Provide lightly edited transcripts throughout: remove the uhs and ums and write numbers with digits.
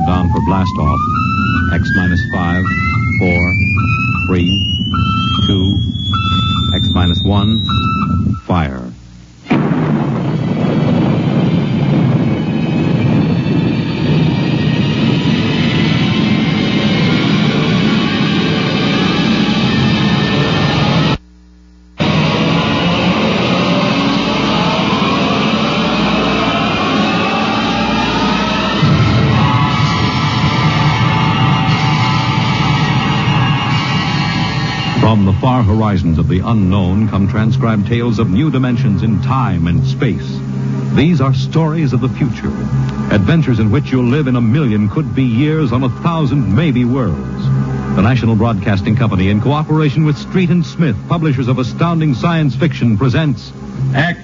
countdown for blast off. X minus 5, 4, 3, 2, X minus 1, fire. From the far horizons of the unknown come transcribed tales of new dimensions in time and space. These are stories of the future, adventures in which you'll live in a million could-be years on 1,000 maybe worlds. The National Broadcasting Company, in cooperation with Street and Smith, publishers of astounding science fiction, presents X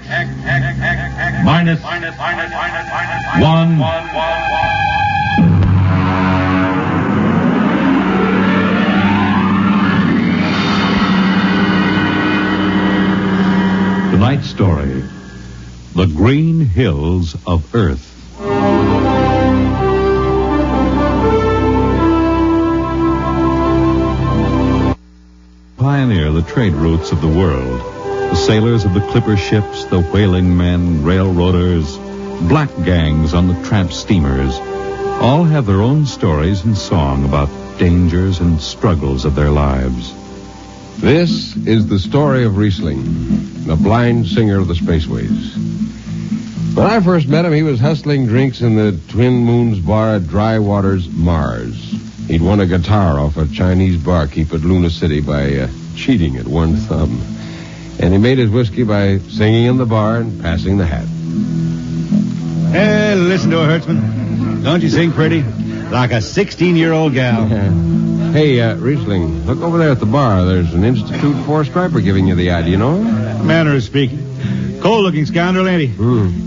minus 1. Tonight's story, The Green Hills of Earth. Pioneer the trade routes of the world. The sailors of the clipper ships, the whaling men, railroaders, black gangs on the tramp steamers, all have their own stories and song about dangers and struggles of their lives. This is the story of Riesling, the blind singer of the spaceways. When I first met him, he was hustling drinks in the Twin Moons bar at Dry Waters, Mars. He'd won a guitar off a Chinese barkeep at Luna City by cheating at one thumb. And he made his whiskey by singing in the bar and passing the hat. Hey, listen to her, Hertzman. Don't you sing pretty? Like a 16-year-old gal. Hey, Riesling, look over there at the bar. There's an Institute for Striper giving you the ID, you know? Manner of speaking. Cold-looking scoundrel, ain't he?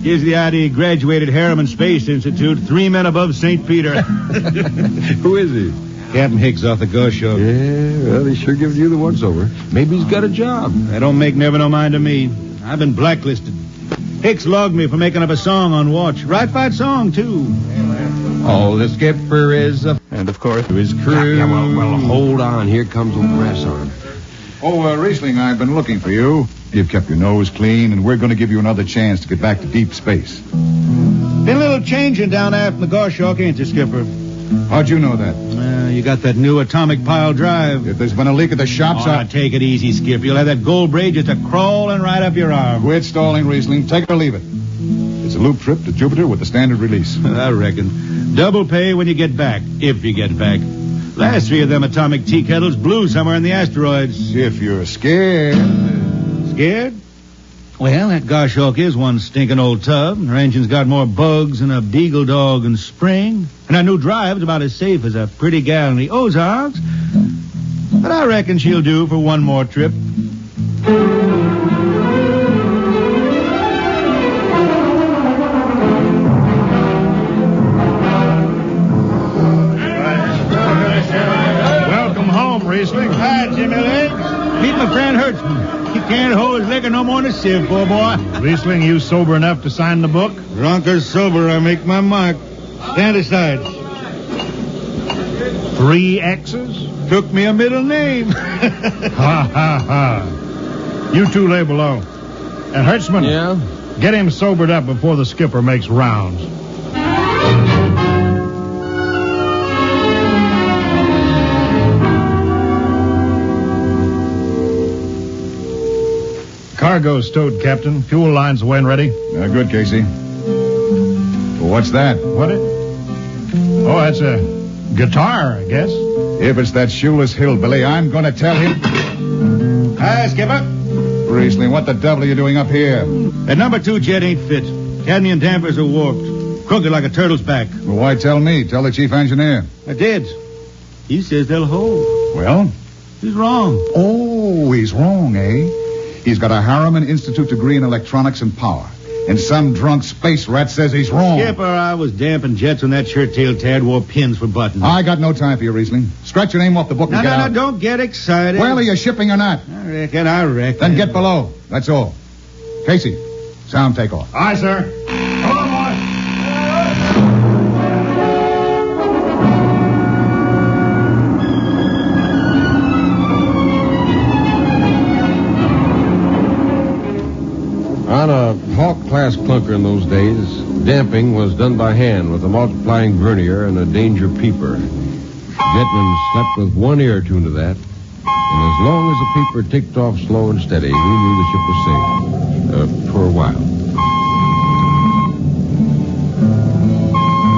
Gives the ID graduated Harriman Space Institute, 3 men above St. Peter. Who is he? Captain Hils off the Ghost Show. Yeah, well, he sure gives you the once-over. Maybe he's got a job. That don't make never no mind to me. I've been blacklisted. Hicks logged me for making up a song on watch. Right fight song, too. Oh, the skipper is a... And, of course, to his crew. Yeah, well, hold on. Here comes old Brass on. Oh, Riesling, I've been looking for you. You've kept your nose clean, and we're going to give you another chance to get back to deep space. Been a little changing down aft in the Goshawk, ain't you, Skipper? How'd you know that? You got that new atomic pile drive. If there's been a leak at the shops, Now, take it easy, Skip. You'll have that gold braid just a-crawling right up your arm. Quit stalling, Riesling. Take it or leave it. It's a loop trip to Jupiter with the standard release. I reckon. Double pay when you get back, if you get back. Last 3 of them atomic tea kettles blew somewhere in the asteroids. If you're scared. Scared? Well, that Goshawk is one stinking old tub. Her engine's got more bugs than a beagle dog in spring. And her new drive's about as safe as a pretty gal in the Ozarks. But I reckon she'll do for one more trip. Welcome home, Riesling. Hi, Jimmy Leg. Meet my friend Hertzman. He can't hold his liquor no more than a sieve, poor boy. Riesling, you sober enough to sign the book? Drunk or sober, I make my mark. Stand aside. 3 X's? Took me a middle name. Ha, ha, ha. You two lay below. And Hertzman, Yeah? get him sobered up before the skipper makes rounds. Cargo's stowed, Captain. Fuel lines away and ready. Good, Casey. Well, what's that? What it? Oh, that's a guitar, I guess. If it's that shoeless hillbilly, I'm going to tell him. Hi, Skipper. Riesling, what the devil are you doing up here? That number 2 jet ain't fit. Cadmium dampers are warped. Crooked like a turtle's back. Well, why tell me? Tell the chief engineer. I did. He says they'll hold. Well? He's wrong. Oh, he's wrong, eh? He's got a Harriman Institute degree in electronics and power. And some drunk space rat says he's wrong. Skipper, I was damping jets when that shirt-tailed tad wore pins for buttons. I got no time for you, Riesling. Scratch your name off the book and get out. No, don't get excited. Well, are you shipping or not? I reckon. Then get below. That's all. Casey, sound takeoff. Aye, sir. Hold on, boy. brass clunker in those days, damping was done by hand with a multiplying vernier and a danger peeper. Jetman slept with one ear tuned to that, and as long as the peeper ticked off slow and steady, we knew the ship was safe. For a while.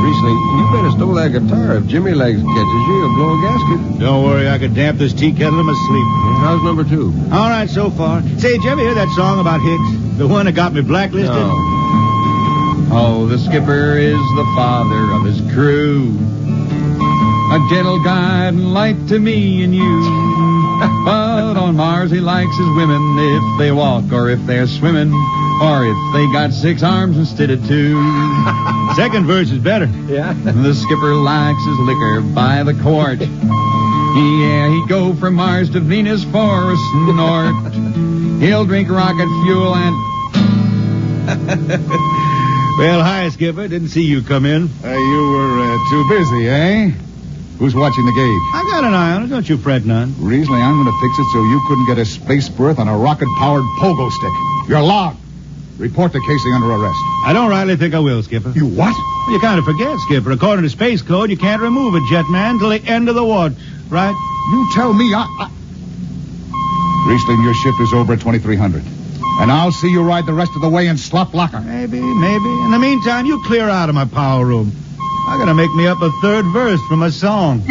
Riesling, you better stole that guitar. If Jimmy Legs catches you, he'll blow a gasket. Don't worry, I could damp this tea kettle in my sleep. How's number 2? All right so far. Say, did you ever hear that song about Hicks? The one that got me blacklisted? No. Oh, the skipper is the father of his crew. A gentle guide and light to me and you. But on Mars he likes his women if they walk or if they're swimming or if they got 6 arms instead of 2. Second verse is better. Yeah? The skipper likes his liquor by the quart. Yeah, he'd go from Mars to Venus for a snort. He'll drink rocket fuel and... Well, hi, Skipper. Didn't see you come in. You were too busy, eh? Who's watching the gauge? I got an eye on it. Don't you fret none. Riesling, I'm going to fix it so you couldn't get a space berth on a rocket-powered pogo stick. You're logged. Report to Casey under arrest. I don't rightly think I will, Skipper. You what? Well, you kind of forget, Skipper. According to Space Code, you can't remove a jet man till the end of the watch, right? You tell me Riesling, your shift is over at 2300. And I'll see you ride the rest of the way in slop locker. Maybe. In the meantime, you clear out of my power room. I gotta make me up a third verse from a song.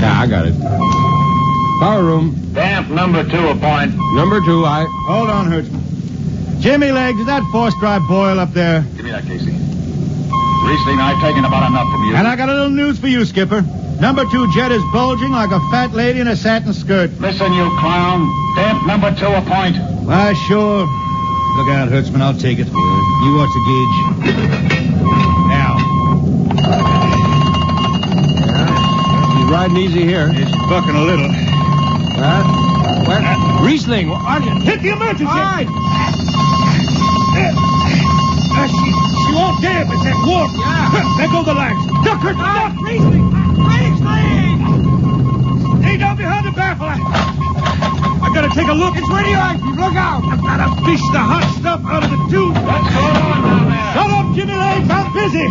Yeah, I got it. Power room. Damp number 2 a point. Number 2, Hold on, Hertzman. Jimmy Legs, is that force-drive boil up there? Give me that, Casey. Riesling, I've taken about enough from you. And I got a little news for you, Skipper. Number 2 jet is bulging like a fat lady in a satin skirt. Listen, you clown. Damp number 2 a point. Why, sure. Look out, Hertzman. I'll take it. You watch the gauge. Now. He's riding easy here. It's bucking a little. Riesling, Hit the emergency! All right. She won't damp. It's that warp. Yeah. There go the lights. Duck her. Duck. Riesling. Stay down behind the baffle. I gotta take a look. It's radioactive. Look out. I've gotta fish the hot stuff out of the tube. What's going on down there? Shut up, Jimmy Legs. I'm busy.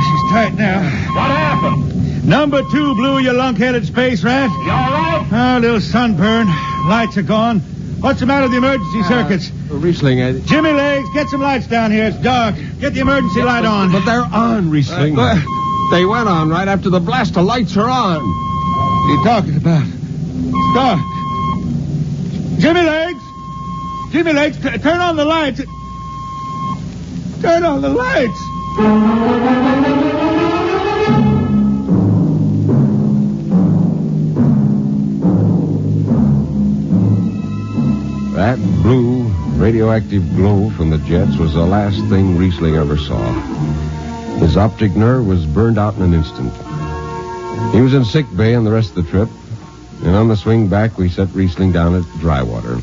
She's tight now. What happened? Number 2 blew, you lunk-headed space rat. You all right? Oh, a little sunburn. Lights are gone. What's the matter with the emergency circuits? Riesling, Jimmy Legs, get some lights down here. It's dark. Get the emergency light on. But they're on, Riesling. They went on right after the blast. The lights are on. What are you talking about? It's dark. Jimmy Legs! Jimmy Legs, turn on the lights. Turn on the lights. That blue, radioactive glow from the jets was the last thing Riesling ever saw. His optic nerve was burned out in an instant. He was in sick bay on the rest of the trip, and on the swing back, we set Riesling down at Drywater.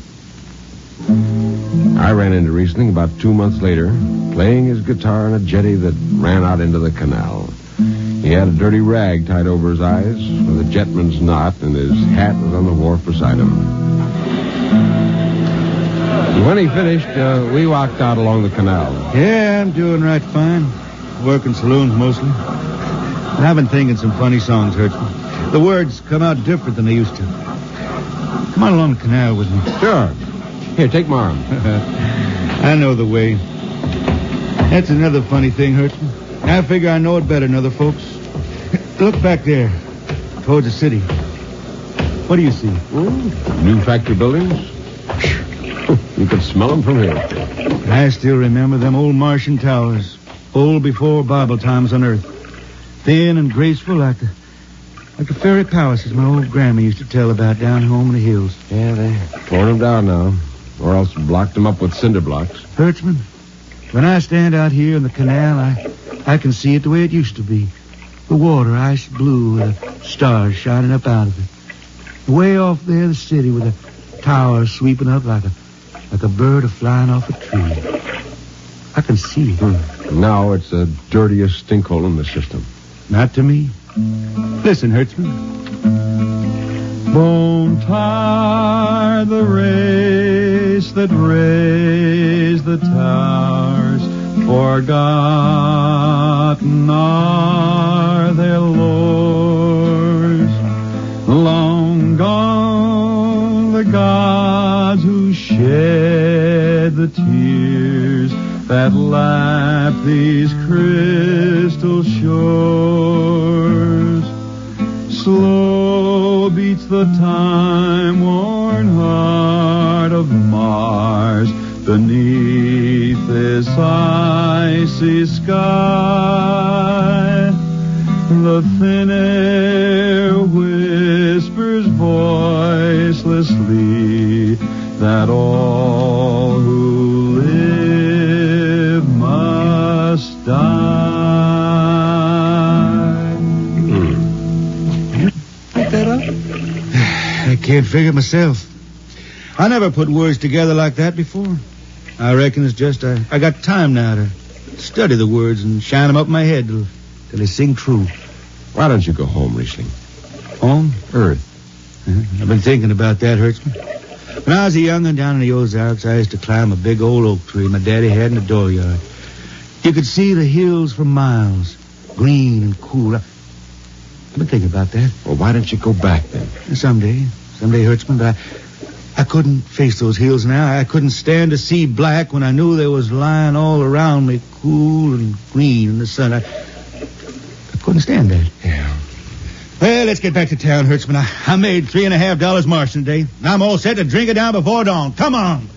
I ran into Riesling about 2 months later, playing his guitar on a jetty that ran out into the canal. He had a dirty rag tied over his eyes with a jetman's knot, and his hat was on the wharf beside him. When he finished, we walked out along the canal. Yeah, I'm doing right fine. Working saloons mostly. And I've been thinking some funny songs, Hertzman. The words come out different than they used to. Come on along the canal with me. Sure. Here, take my arm. I know the way. That's another funny thing, Hertzman. I figure I know it better than other folks. Look back there, towards the city. What do you see? New factory buildings. You could smell them from here. I still remember them old Martian towers, old before Bible times on Earth. Thin and graceful like the fairy palaces my old grandma used to tell about down home in the hills. Yeah, they torn them down now, or else blocked them up with cinder blocks. Hertzman, when I stand out here in the canal, I can see it the way it used to be. The water ice blue with the stars shining up out of it. Way off there, the city with the towers sweeping up like a bird flying off a tree. I can see it. Now it's the dirtiest stinkhole in the system. Not to me. Listen, Hertzman. Won't tire the race that raised the towers, forgotten are their lores. Long gone the gods who shed the tears that lap these crystal shores. Slow beats the time-worn heart of Mars beneath this icy sky. The thin air whispers voicelessly that all who live must die. I can't figure it myself. I never put words together like that before. I reckon it's just I got time now to study the words and shine them up my head till they sing true. Why don't you go home, Riesling? Home? Earth. I've been thinking about that, Hertzman. When I was a young'un down in the Ozarks, I used to climb a big old oak tree my daddy had in the dooryard. You could see the hills for miles, green and cool. I've been thinking about that. Well, why don't you go back then? Someday, Hertzman, but I couldn't face those hills now. I couldn't stand to see black when I knew they was lying all around me, cool and green in the sun. I couldn't stand that. Yeah. Well, let's get back to town, Hertzman. I made $3.50 marching today. I'm all set to drink it down before dawn. Come on.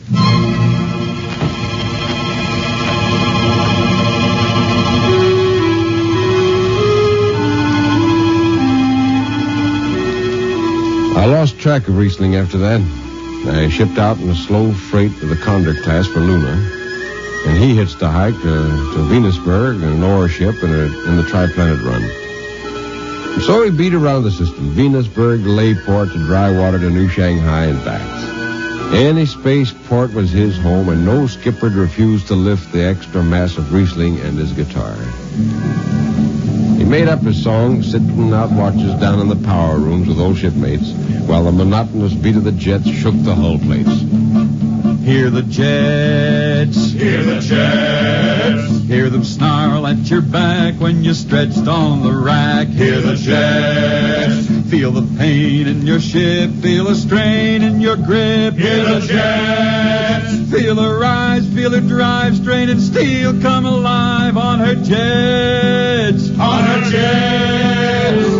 I lost track of Riesling after that. I shipped out in a slow freight of the Condor class for Luna, and he hitched a hike to Venusberg in an ore ship in the Tri-Planet run. And so he beat around the system, Venusberg, Layport to Drywater to New Shanghai and back. Any spaceport was his home, and no skipper'd refuse to lift the extra mass of Riesling and his guitar. He made up his song, sitting out watches down in the power rooms with old shipmates, while the monotonous beat of the jets shook the hull plates. Hear the jets, Hear the jets. hear them snarl at your back when you're stretched on the rack. Hear the jets. Feel the pain in your ship, feel a strain in your grip. Hear the jets. Feel her rise, feel her drive, strain and steel come alive on her jets. On her jets.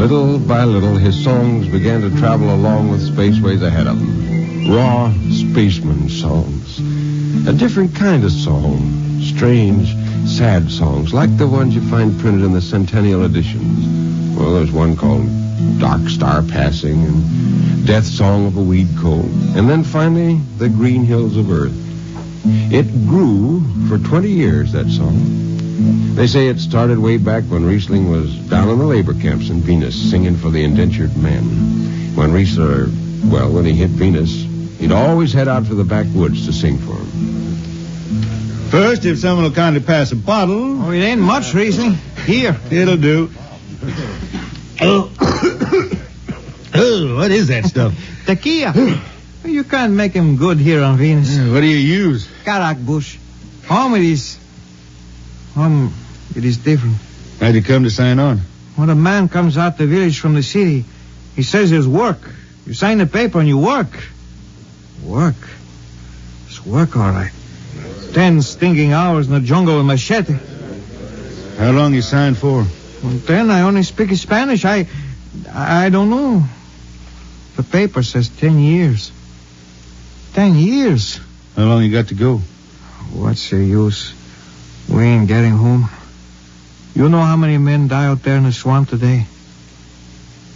Little by little, his songs began to travel along with spaceways ahead of him. Raw spaceman songs. A different kind of song. Strange, sad songs, like the ones you find printed in the Centennial editions. Well, there's one called Dark Star Passing and Death Song of a Weed Coat. And then finally, The Green Hills of Earth. It grew for 20 years, that song. They say it started way back when Riesling was down in the labor camps in Venus singing for the indentured men. When when he hit Venus, he'd always head out to the backwoods to sing for him. First, if someone will kindly pass a bottle. Oh, it ain't much, Riesling. Here. It'll do. Oh, what is that stuff? Tequila. You can't make him good here on Venus. What do you use? Karak bush. Home it is different. How'd you come to sign on? When a man comes out the village from the city, he says there's work. You sign the paper and you work. Work? It's work, all right. 10 stinking hours in the jungle with machete. How long you signed for? Well, then I only speak Spanish. I don't know. The paper says 10 years. 10 years? How long you got to go? What's the use? We ain't getting home. You know how many men die out there in the swamp today?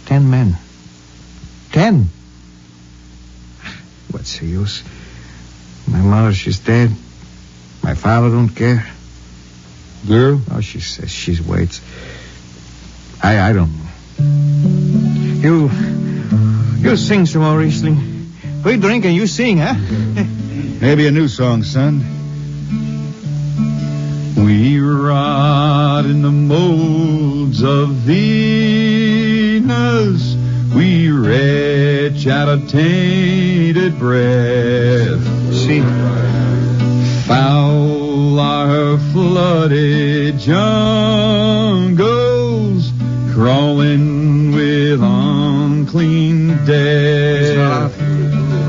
10 men. 10. What's the use? My mother, she's dead. My father don't care. Girl? Oh, she says she waits. I don't know. You sing some more, Riesling. We drink and you sing, huh? Maybe a new song, son. We rot in the molds of Venus. We retch out of tainted breath. See. Foul our flooded jungles, crawling with unclean death.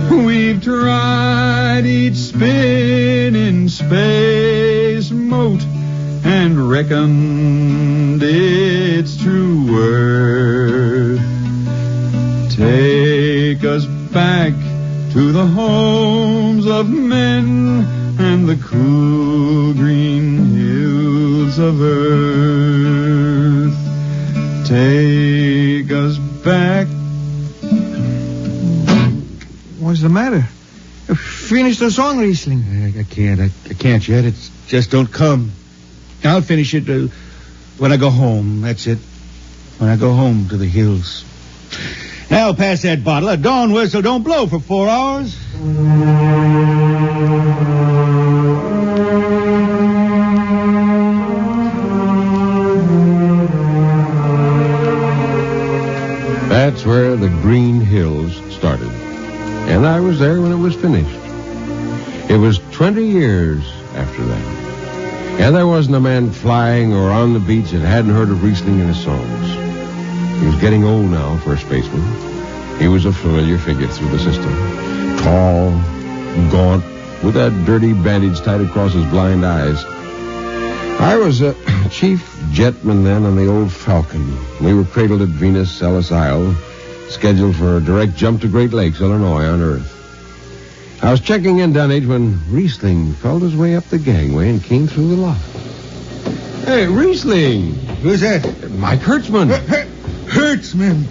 We've tried each spinning space mote and reckoned its true worth. Take us back to the homes of men and the cool green hills of earth. Take us back. What's the matter? Finish the song, Riesling. I can't yet. It's just don't come. I'll finish it when I go home. That's it. When I go home to the hills. Now pass that bottle. A dawn whistle don't blow for 4 hours. That's where the Green Hills started. And I was there when it was finished. It was 20 years after that. And there wasn't a man flying or on the beach that hadn't heard of Riesling in his songs. He was getting old now for a spaceman. He was a familiar figure through the system. Tall, gaunt, with that dirty bandage tied across his blind eyes. I was a chief jetman then on the old Falcon. We were cradled at Venus, Ellis Isle, scheduled for a direct jump to Great Lakes, Illinois, on Earth. I was checking in, Dunwich, when Riesling felt his way up the gangway and came through the lock. Hey, Riesling! Who's that? Mike Hertzman. Hertzman.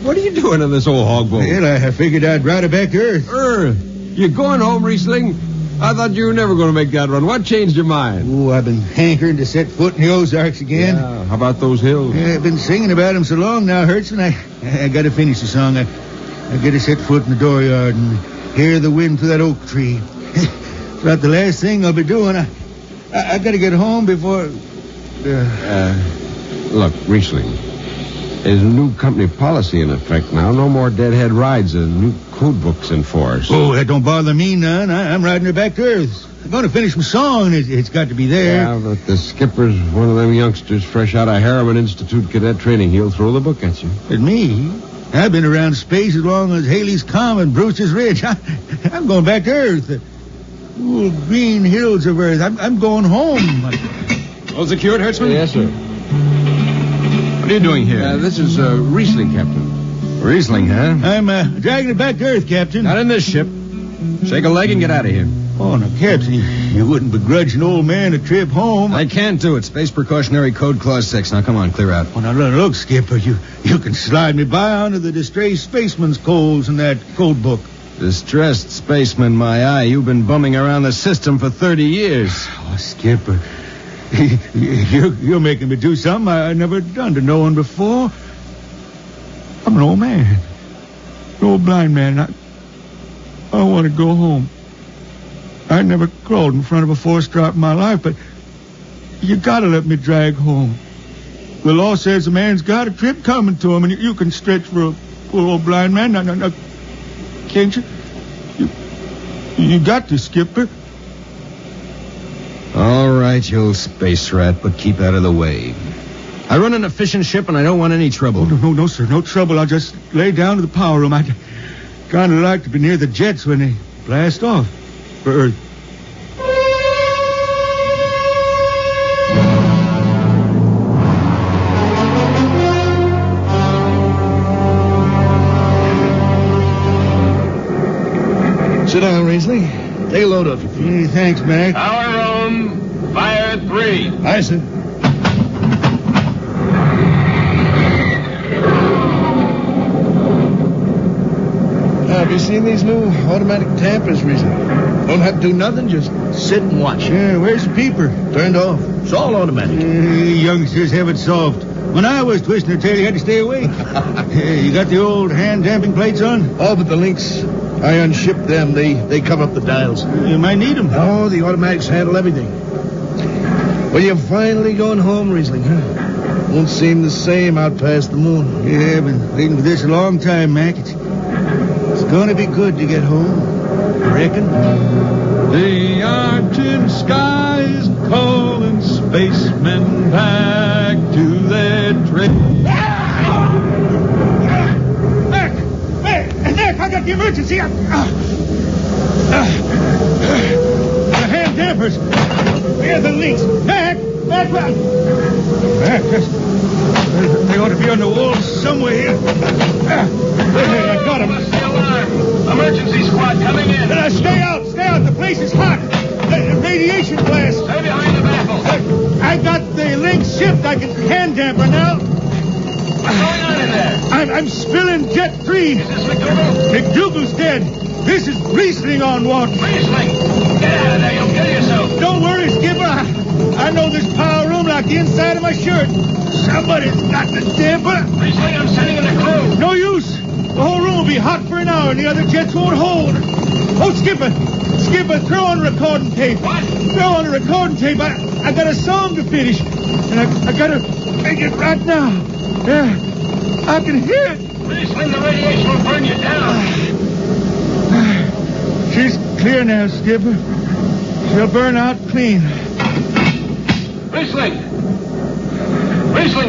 What are you doing in this old hog boat? Well, I figured I'd ride it back to Earth. Earth? You going home, Riesling? I thought you were never going to make that run. What changed your mind? Oh, I've been hankering to set foot in the Ozarks again. Yeah, how about those hills? Yeah, I've been singing about them so long now, Hertzman. I got to finish the song. I got to set foot in the dooryard and hear the wind through that oak tree. It's about the last thing I'll be doing. I got to get home before... Look, Riesling, there's a new company policy in effect now. No more deadhead rides and new code books in force. Oh, that don't bother me none. I'm riding her back to Earth. I'm going to finish my song. It's got to be there. Yeah, but the skipper's one of them youngsters fresh out of Harriman Institute cadet training. He'll throw the book at you. At me? I've been around space as long as Haley's Common, Brewster's Ridge. I'm going back to Earth. The cool green hills of Earth. I'm going home. All secured, Hertzman? Yes, sir. What are you doing here? This is Riesling, Captain. Riesling, huh? I'm dragging it back to Earth, Captain. Not in this ship. Shake a leg and get out of here. Oh, now, Captain, you wouldn't begrudge an old man a trip home. I can't do it. Space Precautionary Code Clause 6. Now, come on, clear out. Oh, now, look, Skipper, you can slide me by onto the distressed spaceman's coals in that code book. Distressed spaceman, my eye. You've been bumming around the system for 30 years. Oh, Skipper, you're making me do something I never done to no one before. I'm an old man. An old blind man. I want to go home. I never crawled in front of a four-stripe in my life, but you got to let me drag home. The law says a man's got a trip coming to him, and you can stretch for a poor old blind man. Now, can't you? You got to, Skipper. All right, you old space rat, but keep out of the way. I run an efficient ship, and I don't want any trouble. Oh, no, sir, no trouble. I'll just lay down to the power room. I'd kind of like to be near the jets when they blast off for Earth. Sit down, Riesling. Take a load off your feet. Hey, thanks, Mac. Power room, fire 3. Aye, sir. Have you seen these new automatic tampers recently? Don't have to do nothing, just sit and watch. Yeah, where's the peeper? Turned off. It's all automatic. Youngsters have it soft. When I was twisting her tail, you had to stay awake. You got the old hand damping plates on? Oh, but the links I unshipped them. They cover up the dials. You might need them. Oh, the automatics handle everything. Well, you're finally going home, Riesling, huh? Won't seem the same out past the moon. Yeah, I've been waiting for this a long time, Mac. It's going to be good to get home. You reckon? The argent skies calling spacemen back to their trade. Nick, I got the emergency. The hand dampers. Where are the links? Mac, they ought to be on the wall somewhere here. I got them. Emergency squad coming in. Stay out. The place is hot. The radiation blast. Stay behind the baffles. I got the links shipped. I can hand damper now. What's going on in there? I'm spilling Jet 3. Is this McDougal? McDougal's dead. This is Riesling on watch. Riesling! Get out of there. You'll kill yourself. Don't worry, Skipper. I know this power room like the inside of my shirt. Somebody's got the damper. Riesling, I'm sending in a crew. No use. The whole room will be hot for an hour and the other jets won't hold. Oh, Skipper, throw on recording tape. What? Throw on a recording tape. I got a song to finish. And I got to make it right now. Yeah, I can hear it. Riesling, the radiation will burn you down. She's clear now, Skipper. She'll burn out clean. Riesling,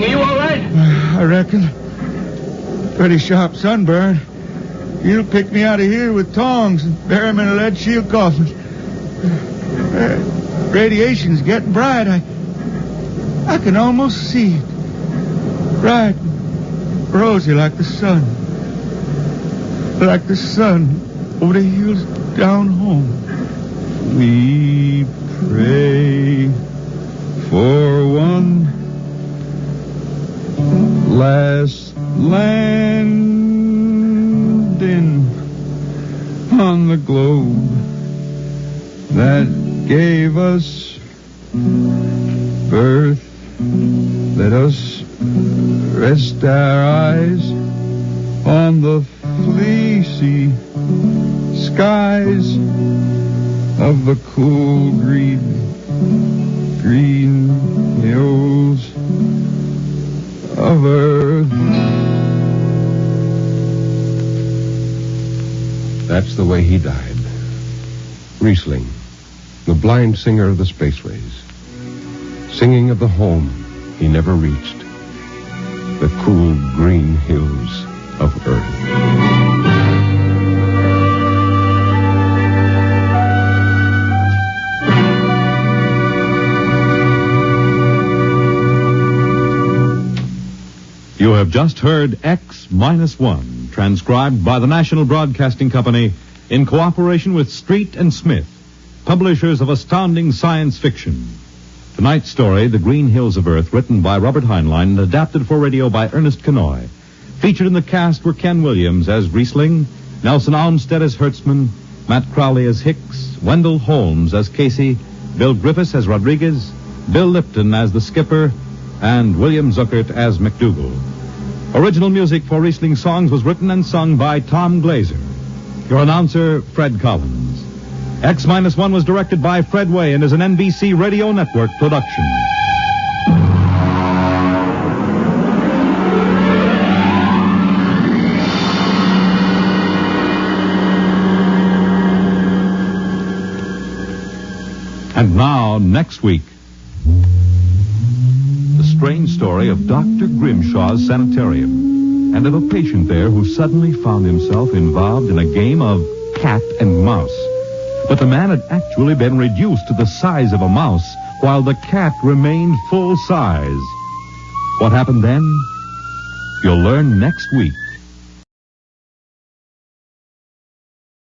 are you all right? I reckon. Pretty sharp sunburn. You'll pick me out of here with tongs and bury him in a lead shield coffin. Radiation's getting bright. I can almost see it. Bright, rosy like the sun. Like the sun over the hills down home. We pray for one last landing on the globe that gave us birth. Let us rest our eyes on the fleecy skies of the cool green hills of earth. That's the way he died. Riesling, the blind singer of the spaceways, singing of the home he never reached, the cool green hills of Earth. You have just heard X-1, transcribed by the National Broadcasting Company in cooperation with Street and Smith, publishers of astounding science fiction. Tonight's story, The Green Hills of Earth, written by Robert Heinlein and adapted for radio by Ernest Kenoy. Featured in the cast were Ken Williams as Riesling, Nelson Almstead as Hertzman, Matt Crowley as Hicks, Wendell Holmes as Casey, Bill Griffiths as Rodriguez, Bill Lipton as the skipper, and William Zuckert as McDougal. Original music for Riesling songs was written and sung by Tom Glazer. Your announcer, Fred Collins. X-1 was directed by Fred Way and is an NBC Radio Network production. And now, next week, the strange story of Dr. Grimshaw's sanitarium and of a patient there who suddenly found himself involved in a game of cat and mouse. But the man had actually been reduced to the size of a mouse while the cat remained full size. What happened then? You'll learn next week